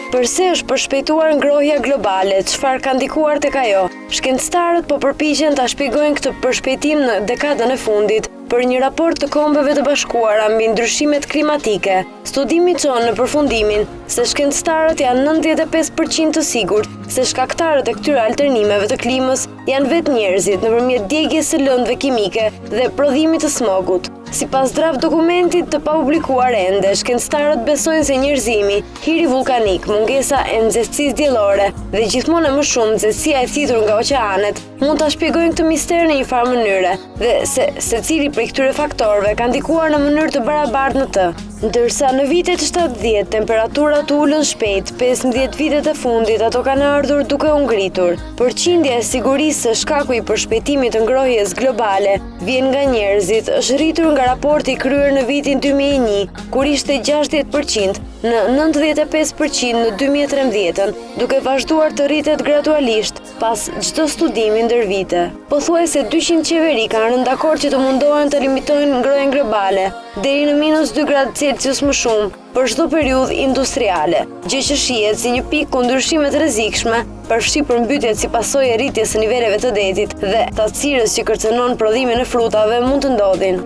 Përse është përshpejtuar ngrohja globale, çfarë ka ndikuar tek ajo? Shkencëtarët po përpiqen ta shpjegojnë këtë përshpejtim në dekadën e fundit për një raport të Kombeve të Bashkuara mbi ndryshimet klimatike. Studimi çon në përfundimin se shkencëtarët janë 95% të sigurt se shkaktarët e këtyre alternimeve të klimës janë vetë njerëzit nëpërmjet djegjes së lëndëve kimike dhe prodhimit të smogut. Sipas draft dokumentit të papublikuar ende, shkencëtarët besojnë se njerëzimi, hiri vulkanik, mungesa e nxehtësisë diellore dhe gjithmonë më shumë nxehtësia e thithur nga oqeanet mund ta shpjegojnë këtë mister në një farë mënyre dhe se secili prej këtyre faktorëve ka ndikuar në mënyrë të barabartë në të. Ndërsa në vitet 70 temperaturat ulën shpejt, 15 vitet e fundit ato kanë ardhur duke u ngritur. Përqindja e sigurisë se shkaku i përshpejtimit të ngrohjes globale vjen nga njerëzit është rritur nga raporti i kryer në vitin 2001, kur ishte 60% në 95% në 2013, duke vazhduar të rritet gradualisht pas çdo studimi ndër vite. Pothuajse 200 qeveri kanë rënë dakord që të mundohen të limitojnë ngrohjen globale deri në -2 gradë Celsius më shumë për çdo periudhë industriale, gjë që shihet si një pikë ku ndryshimet rrezikshme përfshi përmbytjet si pasojë e rritjes së niveleve të detit dhe tatësirës që kërcënon prodhimin e frutave mund të ndodhin.